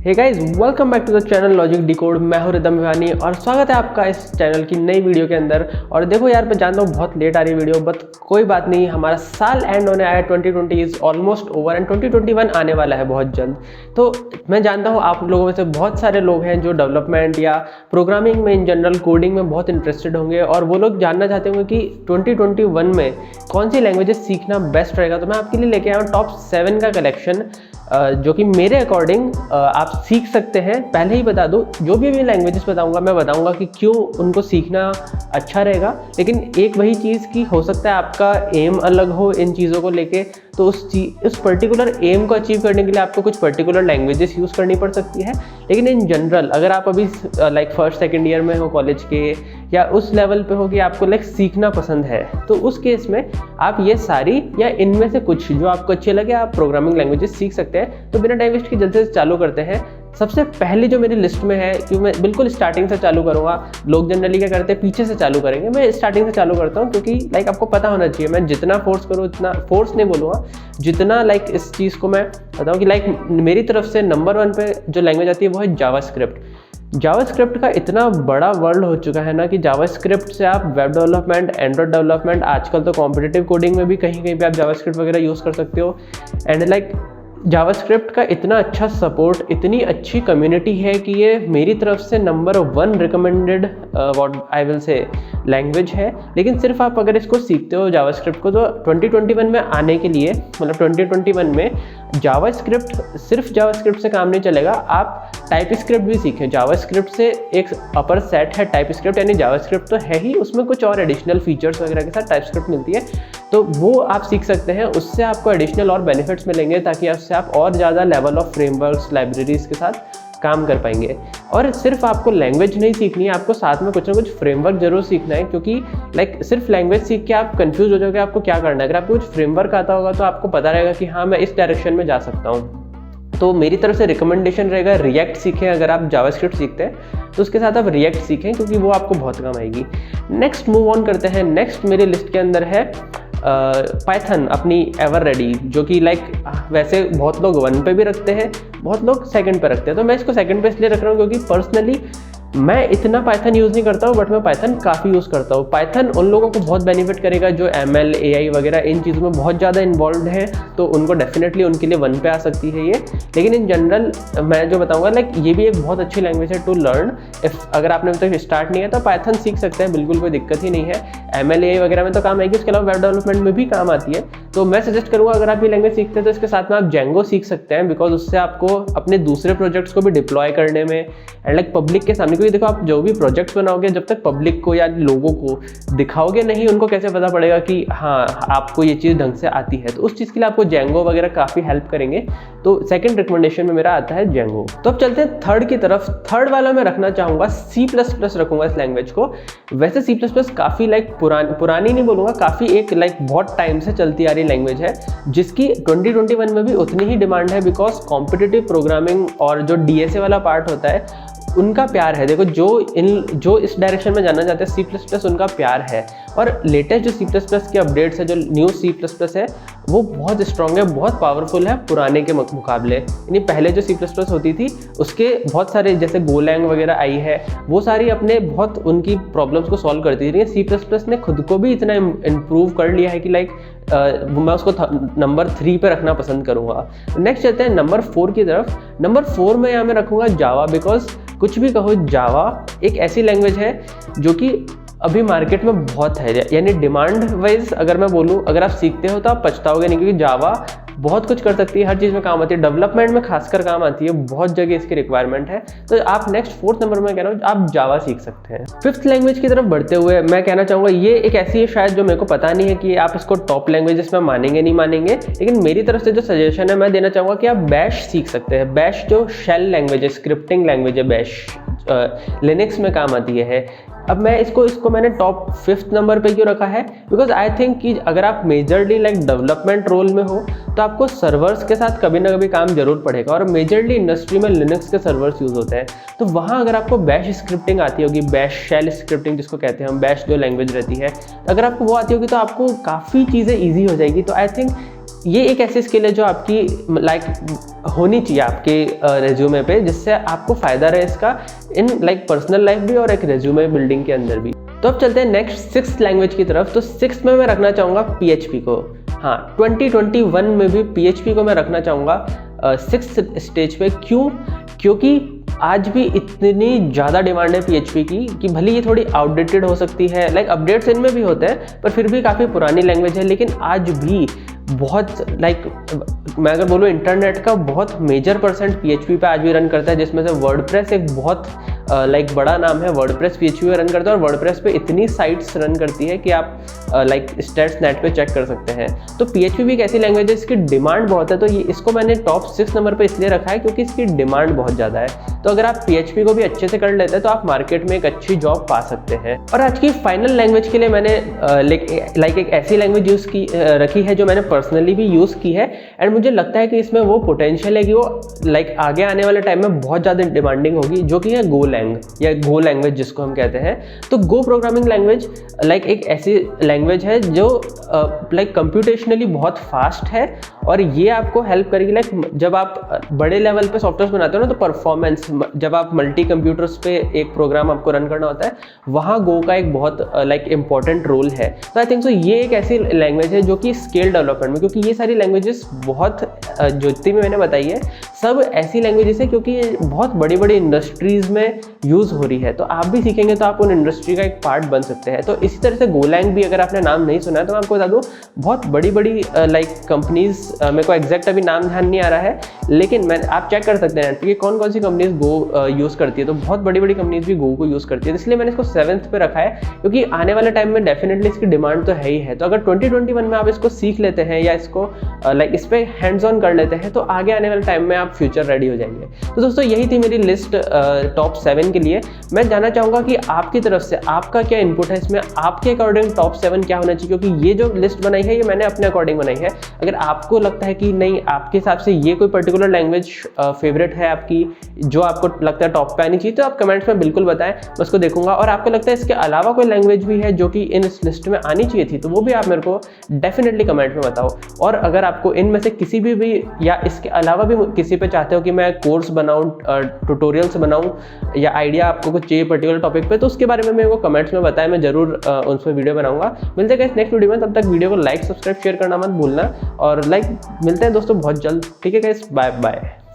Hey guys, welcome back to the channel logic decode. मैं हूं rhythm Bhiwani और स्वागत है आपका इस चैनल की नई वीडियो के अंदर। और देखो यार, मैं जानता हूँ बहुत लेट आ रही है वीडियो, बट कोई बात नहीं, हमारा साल एंड होने आया। 2020 इज ऑलमोस्ट ओवर एंड 2021 आने वाला है बहुत जल्द। तो मैं जानता हूँ आप लोगों में से बहुत सारे लोग हैं जो डेवलपमेंट या प्रोग्रामिंग में, इन जनरल कोडिंग में बहुत इंटरेस्टेड होंगे और वो लोग जानना चाहते होंगे कि 2021 में कौन सी लैंग्वेजेस सीखना बेस्ट रहेगा। तो मैं आपके लिए लेके आया हूँ टॉप 7 का कलेक्शन, जो कि मेरे अकॉर्डिंग आप सीख सकते हैं। पहले ही बता दूं, जो भी लैंग्वेजेस बताऊंगा मैं बताऊंगा कि क्यों उनको सीखना अच्छा रहेगा, लेकिन एक वही चीज़ की हो सकता है आपका एम अलग हो इन चीज़ों को लेके, तो उस पर्टिकुलर एम को अचीव करने के लिए आपको कुछ पर्टिकुलर लैंग्वेजेस यूज़ करनी पड़ सकती है। लेकिन इन जनरल अगर आप अभी लाइक फर्स्ट सेकेंड ईयर में हो कॉलेज के, या उस लेवल पे हो कि आपको लाइक सीखना पसंद है, तो उस केस में आप ये सारी या इनमें से कुछ जो आपको अच्छे लगे आप प्रोग्रामिंग लैंग्वेजेस सीख सकते हैं। तो बिना टाइम वेस्ट के जल्दी से चालू करते हैं। सबसे पहले जो मेरी लिस्ट में है, कि मैं बिल्कुल स्टार्टिंग से चालू करूँगा। लोग जनरली क्या करते हैं, पीछे से चालू करेंगे, मैं स्टार्टिंग से चालू करता हूँ, क्योंकि लाइक आपको पता होना चाहिए। मैं जितना फोर्स करूँ, इतना फोर्स नहीं बोलूँगा, जितना लाइक इस चीज़ को मैं बताऊँ कि लाइक मेरी तरफ से नंबर 1 पे जो लैंग्वेज आती है वो है जावास्क्रिप्ट। जावास्क्रिप्ट का इतना बड़ा वर्ल्ड हो चुका है ना कि जावास्क्रिप्ट से आप वेब डेवलपमेंट, एंड्रॉइड डेवलपमेंट, आजकल तो कॉम्पिटिटिव कोडिंग में भी कहीं कहीं पे आप जावास्क्रिप्ट वगैरह यूज़ कर सकते हो। एंड लाइक जावास्क्रिप्ट का इतना अच्छा सपोर्ट, इतनी अच्छी कम्युनिटी है कि ये मेरी तरफ से number 1 recommended what I will say language है। लेकिन सिर्फ आप अगर इसको सीखते हो जावास्क्रिप्ट को, तो 2021 में आने के लिए, मतलब 2021 में जावास्क्रिप्ट, सिर्फ जावास्क्रिप्ट से काम नहीं चलेगा, आप टाइपस्क्रिप्ट भी सीखें। जावास्क्रिप्ट से एक अपर सेट है टाइपस्क्रिप्ट, यानी जावास्क्रिप्ट तो है ही, उसमें कुछ और एडिशनल फीचर्स वगैरह के साथ टाइपस्क्रिप्ट मिलती है, तो वो आप सीख सकते हैं। उससे आपको एडिशनल और बेनिफिट्स मिलेंगे, ताकि उससे आप और ज़्यादा लेवल ऑफ फ्रेमवर्क्स, लाइब्रेरीज के साथ काम कर पाएंगे। और सिर्फ आपको लैंग्वेज नहीं सीखनी है, आपको साथ में कुछ ना कुछ फ्रेमवर्क जरूर सीखना है, क्योंकि लाइक सिर्फ लैंग्वेज सीख के आप कंफ्यूज हो जाओगे आपको क्या करना है। अगर आपको कुछ फ्रेमवर्क आता होगा तो आपको पता रहेगा कि हाँ, मैं इस डायरेक्शन में जा सकता हूँ। तो मेरी तरफ से रिकमेंडेशन रहेगा, रिएक्ट सीखें। अगर आप जावास्क्रिप्ट सीखते हैं तो उसके साथ आप रिएक्ट सीखें, क्योंकि वो आपको बहुत काम आएगी। नेक्स्ट मूव ऑन करते हैं। नेक्स्ट मेरी लिस्ट के अंदर है पाइथन, अपनी एवर रेडी, जो कि लाइक वैसे बहुत लोग 1 पे भी रखते हैं, बहुत लोग 2nd पे रखते हैं। तो मैं इसको 2nd पे इसलिए रख रहा हूँ क्योंकि पर्सनली मैं इतना पाइथन यूज़ नहीं करता हूँ, बट मैं पाइथन काफ़ी यूज़ करता हूँ। पाइथन उन लोगों को बहुत बेनिफिट करेगा जो ML, AI वगैरह इन चीज़ों में बहुत ज़्यादा इन्वॉल्व है, तो उनको डेफिनेटली उनके लिए 1 पे आ सकती है ये। लेकिन इन जनरल मैं जो बताऊँगा, लाइक ये भी एक बहुत अच्छी लैंग्वेज है टू लर्न। अगर आपने अभी तक स्टार्ट नहीं है तो पाइथन सीख सकते हैं, बिल्कुल कोई दिक्कत ही नहीं है। ML, AI वगैरह में तो काम आएगी, उसके अलावा वेब डेवलपमेंट में भी काम आती है। तो मैं सजेस्ट करूँगा, अगर आप ये लैंग्वेज सीखते हैं तो इसके साथ में आप जेंगो सीख सकते हैं, बिकॉज उससे आपको अपने दूसरे प्रोजेक्ट्स को भी डिप्लॉय करने में एंड लाइक पब्लिक के सामने, क्योंकि देखो आप जो भी प्रोजेक्ट्स बनाओगे, जब तक पब्लिक को या लोगों को दिखाओगे नहीं, उनको कैसे पता पड़ेगा कि हाँ आपको ये चीज़ ढंग से आती है। तो उस चीज़ के लिए आपको जेंगो वगैरह काफ़ी हेल्प करेंगे। तो 2nd रिकमेंडेशन में मेरा आता है जेंगो। तो अब चलते हैं 3rd की तरफ। 3rd वाला मैं रखना चाहूँगा C++ रखूँगा इस लैंग्वेज को। वैसे C++ काफ़ी लाइक पुरानी नहीं बोलूँगा, काफ़ी एक लाइक बहुत टाइम से चलती आ रही लैंग्वेज है, जिसकी 2021 में भी उतनी ही डिमांड है, बिकॉज कॉम्पिटिटिव प्रोग्रामिंग और जो DSA वाला पार्ट होता है उनका प्यार है। देखो जो इस डायरेक्शन में जाना चाहते हैं, C++ उनका प्यार है। और लेटेस्ट जो C++ के अपडेट्स है, जो न्यू C++ है, वो बहुत स्ट्रॉन्ग है, बहुत पावरफुल है पुराने के मुकाबले। यानी पहले जो C++ होती थी उसके बहुत सारे, जैसे गोलैंग वगैरह आई है, वो सारी अपने बहुत उनकी प्रॉब्लम्स को सॉल्व करती थी। C++ ने खुद को भी इतना इम्प्रूव कर लिया है कि लाइक मैं उसको नंबर 3 पे रखना पसंद करूँगा। नेक्स्ट चलते हैं नंबर 4 की तरफ। नंबर 4 में यहाँ मैं रखूँगा जावा, बिकॉज कुछ भी कहो, जावा एक ऐसी लैंग्वेज है जो कि अभी मार्केट में बहुत है। यानी डिमांड वाइज अगर मैं बोलूँ, अगर आप सीखते हो तो आप पछताओगे नहीं, क्योंकि जावा बहुत कुछ कर सकती है, हर चीज़ में काम आती है, डेवलपमेंट में खासकर काम आती है, बहुत जगह इसकी रिक्वायरमेंट है। तो आप नेक्स्ट 4th नंबर में कह रहा हूँ, आप जावा सीख सकते हैं। 5th लैंग्वेज की तरफ बढ़ते हुए मैं कहना चाहूँगा, ये एक ऐसी है शायद जो मेरे को पता नहीं है कि आप इसको टॉप लैंग्वेजेस में मानेंगे नहीं मानेंगे, लेकिन मेरी तरफ से जो सजेशन है मैं देना चाहूँगा कि आप बैश सीख सकते हैं। बैश जो शेल लैंग्वेज है, स्क्रिप्टिंग लैंग्वेज है, बैश लिनक्स में काम आती है। अब मैं इसको मैंने टॉप 5th नंबर पे क्यों रखा है, बिकॉज आई थिंक कि अगर आप मेजरली लाइक डेवलपमेंट रोल में हो तो आपको सर्वर्स के साथ कभी ना कभी काम जरूर पड़ेगा, और मेजरली इंडस्ट्री में लिनक्स के सर्वर्स यूज़ होते हैं। तो वहाँ अगर आपको बैश स्क्रिप्टिंग आती होगी, बैश शेल स्क्रिप्टिंग जिसको कहते हैं हम, बैश जो लैंग्वेज रहती है, अगर आपको वो आती होगी तो आपको काफ़ी चीज़ें ईजी हो जाएगी। तो आई थिंक ये एक ऐसी स्किल है जो आपकी लाइक होनी चाहिए आपके रेज्यूमे पे, जिससे आपको फ़ायदा रहे इसका इन लाइक पर्सनल लाइफ भी और एक रेज्यूमे बिल्डिंग के अंदर भी। तो अब चलते हैं नेक्स्ट 6th लैंग्वेज की तरफ। तो 6th में मैं रखना चाहूँगा PHP को। हाँ, 2021 में भी PHP को मैं रखना चाहूँगा 6th स्टेज पे। क्यों? क्योंकि आज भी इतनी ज़्यादा डिमांड है PHP की कि भले ये थोड़ी आउटडेटेड हो सकती है, लाइक अपडेट्स इनमें भी होते हैं, पर फिर भी काफ़ी पुरानी लैंग्वेज है। लेकिन आज भी बहुत लाइक मैं अगर बोलूँ इंटरनेट का बहुत मेजर परसेंट PHP पे आज भी रन करता है, जिसमें से वर्डप्रेस एक बहुत लाइक बड़ा नाम है। वर्डप्रेस PHP पे रन करता है और वर्डप्रेस पे इतनी साइट्स रन करती है कि आप लाइक स्टैट्स नेट पे चेक कर सकते हैं। तो PHP भी एक ऐसी लैंग्वेज है, इसकी डिमांड बहुत है। तो ये इसको मैंने टॉप 6 नंबर पे इसलिए रखा है क्योंकि इसकी डिमांड बहुत ज़्यादा है। तो अगर आप PHP को भी अच्छे से कर लेते हैं तो आप मार्केट में एक अच्छी जॉब पा सकते हैं। और आज की फाइनल लैंग्वेज के लिए मैंने लाइक एक ऐसी लैंग्वेज रखी है जो मैंने पर्सनली भी यूज़ की है, एंड मुझे लगता है कि इसमें वो पोटेंशियल है कि वो लाइक आगे आने वाले टाइम में बहुत ज़्यादा डिमांडिंग होगी, जो कि है गोलैंग या गो लैंग्वेज जिसको हम कहते हैं। तो गो प्रोग्रामिंग लैंग्वेज लाइक एक ऐसी लैंग्वेज है जो लाइक कंप्यूटेशनली बहुत फास्ट है, और ये आपको हेल्प करेगी लाइक जब आप बड़े लेवल पे सॉफ्टवेयर बनाते हो ना, तो परफॉर्मेंस जब आप मल्टी कंप्यूटर्स पे एक प्रोग्राम आपको रन करना होता है, वहाँ गो का एक बहुत लाइक इंपॉर्टेंट रोल है। तो आई थिंक सो ये एक ऐसी लैंग्वेज है जो कि स्केल डेवलपमेंट में, क्योंकि ये सारी लैंग्वेजेस बहुत जो जितनी भी मैंने बताई है सब ऐसी लैंग्वेजेस है क्योंकि ये बहुत बड़ी बड़ी इंडस्ट्रीज़ में यूज़ हो रही है। तो आप भी सीखेंगे तो आप उन इंडस्ट्री का एक पार्ट बन सकते हैं। तो इसी तरह से गोलैंग भी अगर आपने नाम नहीं सुना है तो मैं आपको बता दूँ, बहुत बड़ी बड़ी लाइक कंपनीज, मेरे को एग्जैक्ट अभी नाम ध्यान नहीं आ रहा है, लेकिन आप चेक कर सकते हैं नेट पे कि कौन कौन सी कंपनीज गो यूज़ करती है। तो बहुत बड़ी बड़ी कंपनीज भी गो को यूज़ करती है, इसलिए मैंने इसको 7th पे रखा है, क्योंकि आने वाले टाइम में डेफिनेटली इसकी डिमांड तो है ही है। तो अगर 2021 में आप इसको सीख लेते हैं या इसको लाइक इस पर हैंड्स ऑन कर लेते हैं तो आगे आने वाले टाइम में आप फ्यूचर रेडी हो जाएंगे। तो दोस्तों यही थी मेरी लिस्ट टॉप 7 के लिए। मैं जानना चाहूँगा कि आपकी तरफ से आपका क्या इनपुट है इसमें, आपके अकॉर्डिंग टॉप 7 क्या होना चाहिए, क्योंकि ये जो लिस्ट बनाई है ये मैंने अपने अकॉर्डिंग बनाई है। अगर आपको लगता है कि नहीं, आपके हिसाब से ये कोई पर्टिकुलर लैंग्वेज फेवरेट है आपकी, जो आपको लगता है टॉप पे आनी चाहिए, तो आप कमेंट्स में बिल्कुल बताएं, मैं उसको देखूंगा। और आपको लगता है इसके अलावा कोई लैंग्वेज भी है जो कि इन इस लिस्ट में आनी चाहिए थी, तो वो भी आप मेरे को डेफिनेटली कमेंट में बताओ। और अगर आपको इनमें से किसी भी या इसके अलावा भी किसी पे चाहते हो कि मैं कोर्स बनाऊं, ट्यूटोरियल्स बनाऊं, या आइडिया आपको कुछ चाहिए पर्टिकुलर टॉपिक पे, तो उसके बारे में मेरे को कमेंट्स में बताएं, मैं जरूर उस पर वीडियो बनाऊंगा। मिलते हैं गाइस नेक्स्ट वीडियो में, तब तक वीडियो को लाइक सब्सक्राइब शेयर करना मत भूलना, और लाइक मिलते हैं दोस्तों बहुत जल्द। ठीक है गाइस, बाय बाय।